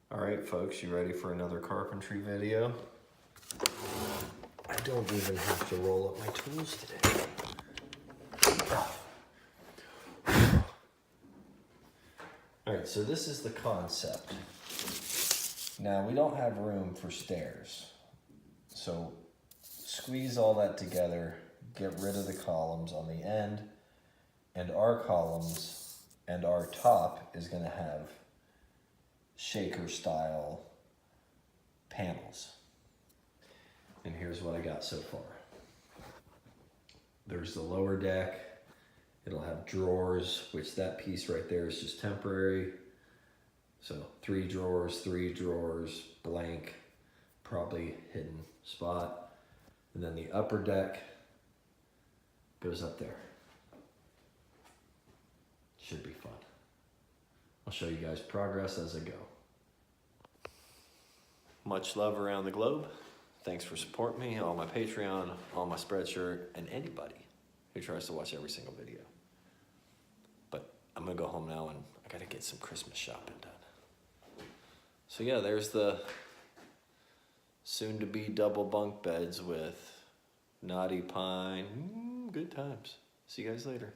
All right, folks, you ready for another carpentry video? I don't even have to roll up my tools today. All right, so this is the concept. Now, we don't have room for stairs. So squeeze all that together, get rid of the columns on the end, and our columns and our top is gonna have shaker style panels. And here's what I got so far. There's the lower deck. It'll have drawers, which that piece right there is just temporary. So 3 drawers, blank, probably hidden spot. And then the upper deck goes up there. Should be fun. I'll show you guys progress as I go. Much love around the globe. Thanks for supporting me on my Patreon, on my Spreadshirt, and anybody who tries to watch every single video. But I'm gonna go home now and I gotta get some Christmas shopping done. So yeah, there's the soon-to-be double bunk beds with knotty pine. Good times. See you guys later.